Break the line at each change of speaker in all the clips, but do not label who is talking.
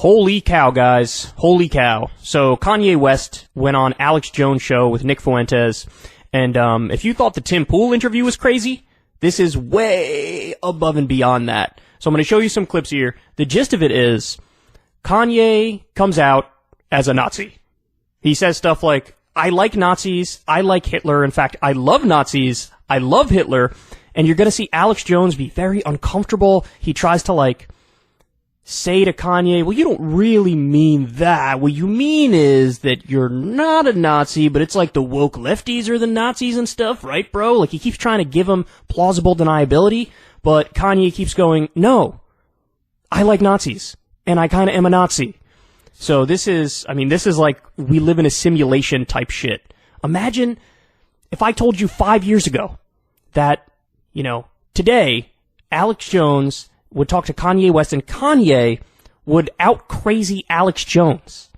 Holy cow, guys. Holy cow. So Kanye West went on Alex Jones' show with Nick Fuentes, and if you thought the Tim Pool interview was crazy, this is way above and beyond that. So I'm going to show you some clips here. The gist of it is, Kanye comes out as a Nazi. He says stuff like, I like Nazis, I like Hitler, in fact, I love Nazis, I love Hitler, and you're going to see Alex Jones be very uncomfortable. He tries to, say to Kanye, well, you don't really mean that. What you mean is that you're not a Nazi, but it's like the woke lefties are the Nazis and stuff, right, bro? Like, he keeps trying to give him plausible deniability, but Kanye keeps going, no, I like Nazis, and I kind of am a Nazi. So this is like we live in a simulation type shit. Imagine if I told you 5 years ago that, today, Alex Jones would talk to Kanye West, and Kanye would out-crazy Alex Jones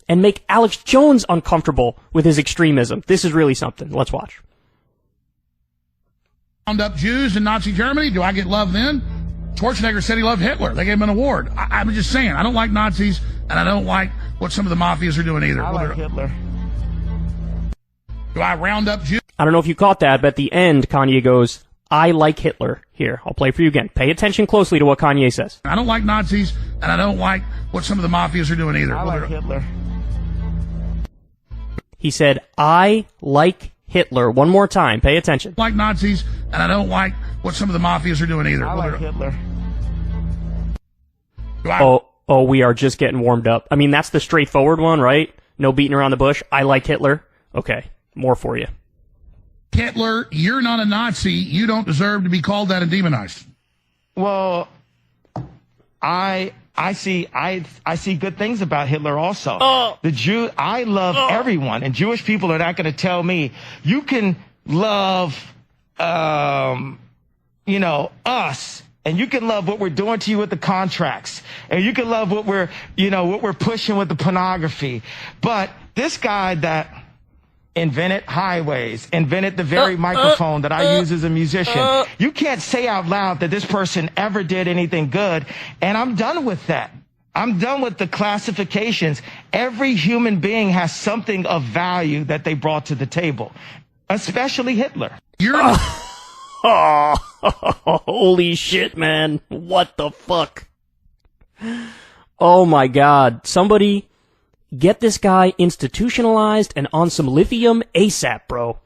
and make Alex Jones uncomfortable with his extremism. This is really something. Let's watch.
Round up Jews in Nazi Germany. Do I get love then? Schwarzenegger said he loved Hitler. They gave him an award. I'm just saying, I don't like Nazis, and I don't like what some of the mafias are doing either.
I like Hitler.
Do I round up Jews?
I don't know if you caught that, but at the end, Kanye goes, I like Hitler. Here, I'll play for you again. Pay attention closely to what Kanye says.
I don't like Nazis, and I don't like what some of the mafias are doing either.
I like Hitler.
He said, I like Hitler. One more time. Pay attention.
I don't like Nazis, and I don't like what some of the mafias are doing either.
I like Hitler.
Oh, we are just getting warmed up. I mean, that's the straightforward one, right? No beating around the bush. I like Hitler. Okay, more for you.
Hitler, you're not a Nazi. You don't deserve to be called that and demonized.
Well, I see good things about Hitler also. I love everyone, and Jewish people are not going to tell me you can love, us, and you can love what we're doing to you with the contracts, and you can love what we're pushing with the pornography. But this guy that invented highways, invented the very microphone that I use as a musician. You can't say out loud that this person ever did anything good, and I'm done with that. I'm done with the classifications. Every human being has something of value that they brought to the table, especially Hitler.
Holy shit, man. What the fuck? Oh my God. Somebody get this guy institutionalized and on some lithium ASAP, bro.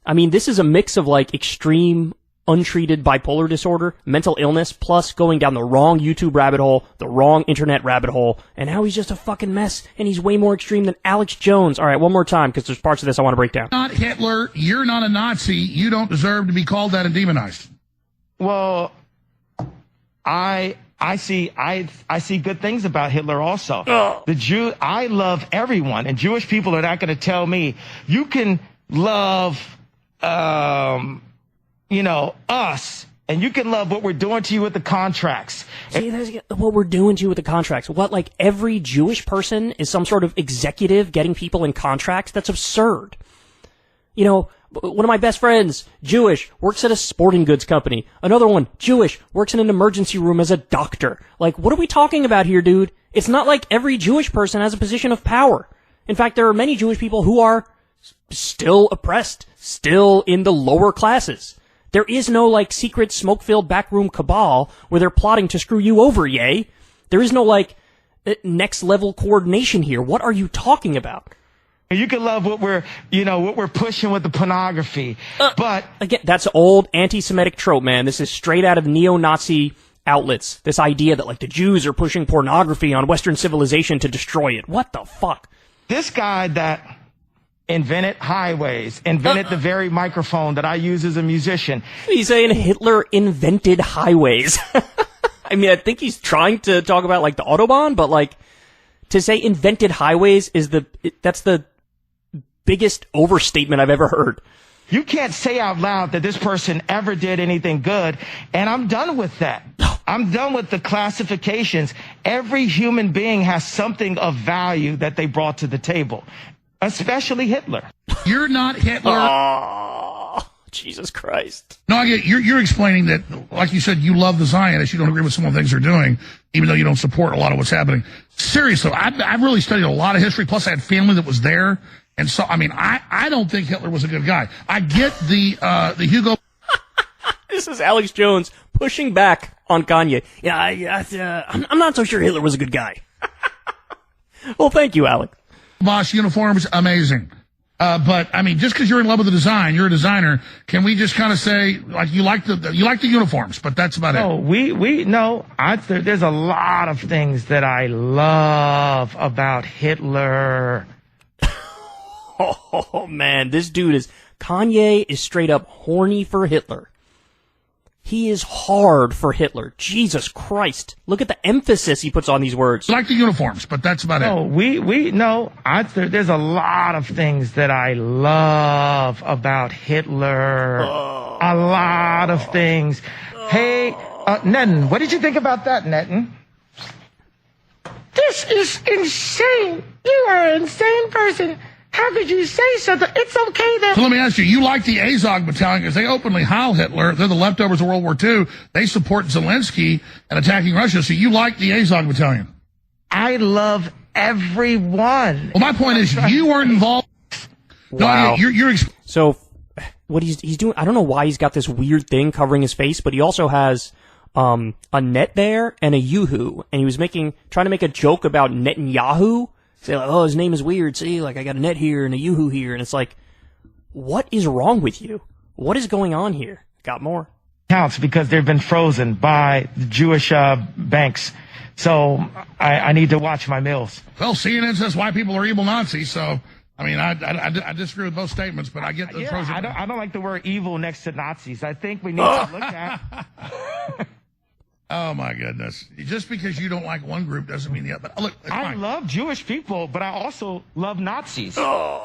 I mean, this is a mix of extreme, untreated bipolar disorder, mental illness, plus going down the wrong YouTube rabbit hole, the wrong internet rabbit hole, and now he's just a fucking mess, and he's way more extreme than Alex Jones. All right, one more time, because there's parts of this I want to break down.
Not Hitler. You're not a Nazi. You don't deserve to be called that and demonized.
Well, I see good things about Hitler also. I love everyone, and Jewish people are not going to tell me you can love, us, and you can love what we're doing to you with the contracts.
See, that's what we're doing to you with the contracts. What, every Jewish person is some sort of executive getting people in contracts? That's absurd. One of my best friends, Jewish, works at a sporting goods company. Another one, Jewish, works in an emergency room as a doctor. What are we talking about here, dude? It's not like every Jewish person has a position of power. In fact, there are many Jewish people who are still oppressed, still in the lower classes. There is no, secret smoke-filled backroom cabal where they're plotting to screw you over, yay. There is no, next-level coordination here. What are you talking about?
You can love what we're pushing with the pornography. But
again, that's old anti-Semitic trope, man. This is straight out of neo-Nazi outlets. This idea that the Jews are pushing pornography on Western civilization to destroy it. What the fuck?
This guy that invented highways, invented the very microphone that I use as a musician.
He's saying Hitler invented highways. I mean, I think he's trying to talk about the Autobahn, but to say invented highways that's the biggest overstatement I've ever heard.
You can't say out loud that this person ever did anything good, and I'm done with that. I'm done with the classifications. Every human being has something of value that they brought to the table, especially Hitler.
You're not Hitler.
Jesus Christ.
No, I get you're explaining that, like you said, you love the Zionists. You don't agree with some of the things they're doing, even though you don't support a lot of what's happening. Seriously, I've really studied a lot of history. Plus, I had family that was there, and so I mean, I don't think Hitler was a good guy. I get the Hugo.
This is Alex Jones pushing back on Kanye. Yeah, I'm not so sure Hitler was a good guy. Well, thank you, Alex.
Boss uniforms, amazing. But I mean, just because you're in love with the design, you're a designer. Can we just kind of say, like, you like the uniforms, but that's about it?
No, there's a lot of things that I love about Hitler.
Oh man, this dude Kanye is straight up horny for Hitler. He is hard for Hitler. Jesus Christ. Look at the emphasis he puts on these words.
I like the uniforms, but that's about it.
There's a lot of things that I love about Hitler. A lot of things. Hey, Netton, what did you think about that, Netton? This is insane. You are an insane person. How could you say something? It's okay that...
So let me ask you, you like the Azov Battalion because they openly howl Hitler. They're the leftovers of World War II. They support Zelensky and attacking Russia. So you like the Azov Battalion?
I love everyone.
Well, my point is you weren't involved.
Wow.
No,
so what he's doing, I don't know why he's got this weird thing covering his face, but he also has a net there and a yoo-hoo. And he was trying to make a joke about Netanyahu. Say, like, oh, his name is weird. See, like, I got a net here and a yoo-hoo here. And it's like, what is wrong with you? What is going on here? Got more.
Counts because they've been frozen by the Jewish banks. So I need to watch my meals.
Well, CNN says white people are evil Nazis. So, I mean, I disagree with both statements, but I get the frozen.
I don't like the word evil next to Nazis. I think we need to look at...
Oh, my goodness. Just because you don't like one group doesn't mean the other. But look,
I love Jewish people, but I also love Nazis.
Oh,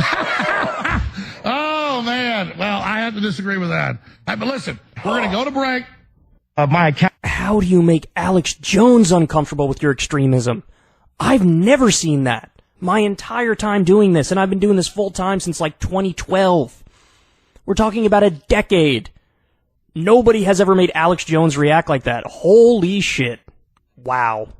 man. Well, I have to disagree with that. But listen, we're going to go to break.
How do you make Alex Jones uncomfortable with your extremism? I've never seen that. My entire time doing this, and I've been doing this full time since like 2012. We're talking about a decade. Nobody has ever made Alex Jones react like that. Holy shit. Wow.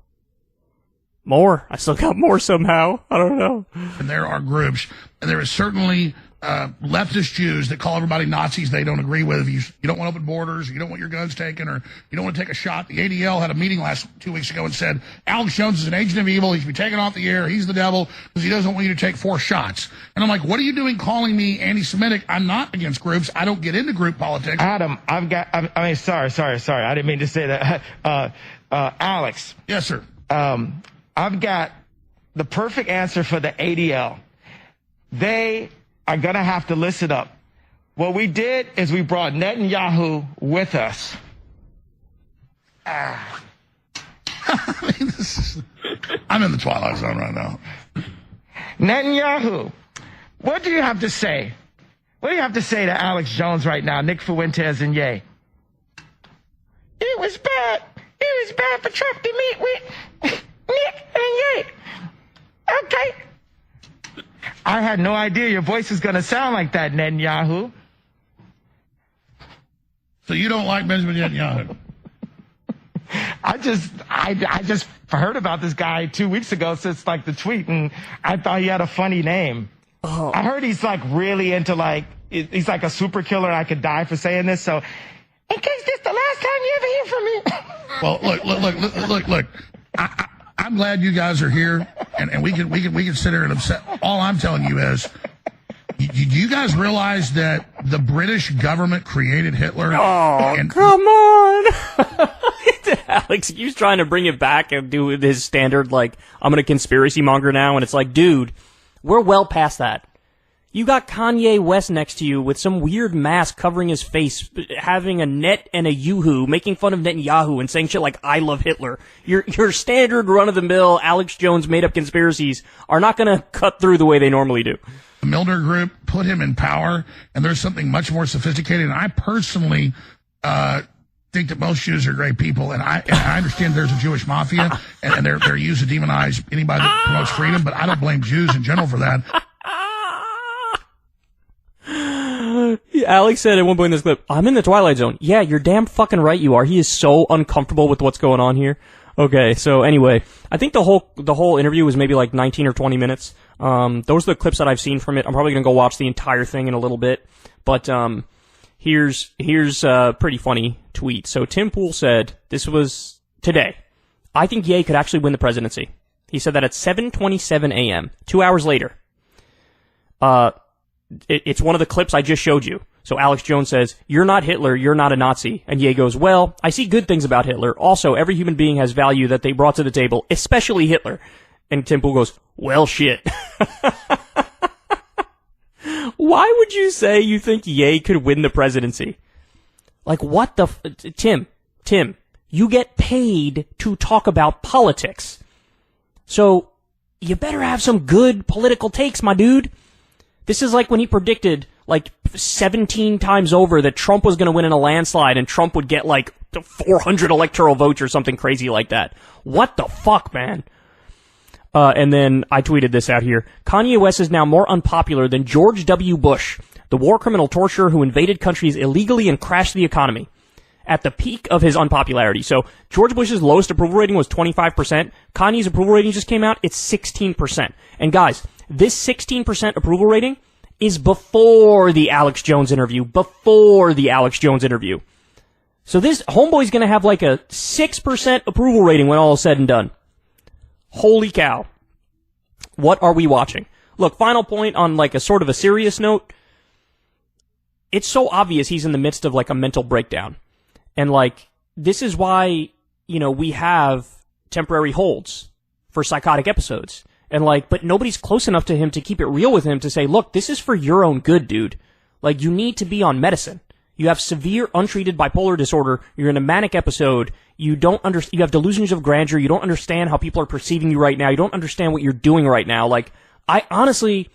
More. I still got more somehow. I don't know.
And there are groups, and there is certainly leftist Jews that call everybody Nazis they don't agree with. You don't want open borders, you don't want your guns taken, or you don't want to take a shot. The ADL had a meeting 2 weeks ago and said, Alex Jones is an agent of evil. He should be taken off the air. He's the devil because he doesn't want you to take 4 shots. And I'm like, what are you doing calling me anti-Semitic? I'm not against groups. I don't get into group politics.
Adam, sorry. I didn't mean to say that. Alex.
Yes, sir.
I've got the perfect answer for the ADL. They are going to have to listen up. What we did is we brought Netanyahu with us.
I mean, I'm in the twilight zone right now.
Netanyahu, what do you have to say? What do you have to say to Alex Jones right now, Nick Fuentes and Ye? It was bad. It was bad for Trump to meet with Nick and Ye. Okay. I had no idea your voice was going to sound like that, Netanyahu.
So you don't like Benjamin Netanyahu?
I just heard about this guy 2 weeks ago since like the tweet, and I thought he had a funny name. Oh. I heard he's like really into like, he's like a super killer. I could die for saying this. So in case this the last time you ever hear from me.
Well, look. I'm glad you guys are here, and we can sit here and upset. All I'm telling you is, do you guys realize that the British government created Hitler?
Oh, come on. Alex keeps trying to bring it back and do his standard, like, I'm going to conspiracy monger now, and it's like, dude, we're well past that. You got Kanye West next to you with some weird mask covering his face, having a net and a yoo-hoo, making fun of Netanyahu and saying shit like, I love Hitler. Your standard run-of-the-mill Alex Jones made-up conspiracies are not going to cut through the way they normally do.
The Milner Group put him in power, and there's something much more sophisticated. And I personally think that most Jews are great people, and I understand there's a Jewish mafia, and they're used to demonize anybody that promotes freedom, but I don't blame Jews in general for that.
Alex said at one point in this clip, I'm in the Twilight Zone. Yeah, you're damn fucking right you are. He is so uncomfortable with what's going on here. Okay, so anyway, I think the whole interview was maybe like 19 or 20 minutes. Those are the clips that I've seen from it. I'm probably gonna go watch the entire thing in a little bit. But here's a pretty funny tweet. So Tim Pool said, this was today, I think Ye could actually win the presidency. He said that at 7:27 a.m., 2 hours later. It's one of the clips I just showed you. So Alex Jones says, you're not Hitler, you're not a Nazi. And Ye goes, well, I see good things about Hitler. Also, every human being has value that they brought to the table, especially Hitler. And Tim Pool goes, well, shit. Why would you say you think Ye could win the presidency? Like, what the Tim, you get paid to talk about politics. So, you better have some good political takes, my dude. This is like when he predicted, like, 17 times over that Trump was going to win in a landslide and Trump would get, like, 400 electoral votes or something crazy like that. What the fuck, man? And then I tweeted this out here. Kanye West is now more unpopular than George W. Bush, the war criminal torturer who invaded countries illegally and crashed the economy. At the peak of his unpopularity. So, George Bush's lowest approval rating was 25%. Kanye's approval rating just came out. It's 16%. And guys, this 16% approval rating is before the Alex Jones interview. So this homeboy's gonna have like a 6% approval rating when all is said and done. Holy cow. What are we watching? Look, final point on like a sort of a serious note. It's so obvious he's in the midst of like a mental breakdown. And like, this is why, you know, we have temporary holds for psychotic episodes. And like, but nobody's close enough to him to keep it real with him to say, look, this is for your own good, dude. Like, you need to be on medicine. You have severe untreated bipolar disorder. You're in a manic episode. You have delusions of grandeur. You don't understand how people are perceiving you right now. You don't understand what you're doing right now. Like, I honestly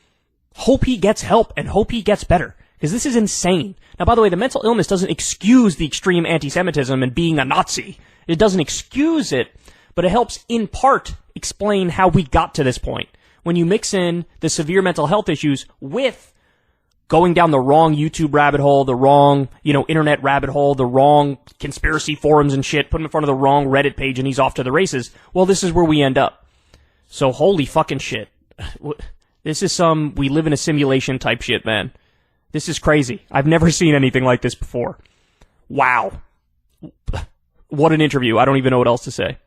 hope he gets help and hope he gets better. Because this is insane. Now, by the way, the mental illness doesn't excuse the extreme anti-Semitism and being a Nazi. It doesn't excuse it, but it helps in part explain how we got to this point. When you mix in the severe mental health issues with going down the wrong YouTube rabbit hole, the wrong, internet rabbit hole, the wrong conspiracy forums and shit, put him in front of the wrong Reddit page and he's off to the races, well, this is where we end up. So holy fucking shit. This is we live in a simulation type shit, man. This is crazy. I've never seen anything like this before. Wow. What an interview. I don't even know what else to say.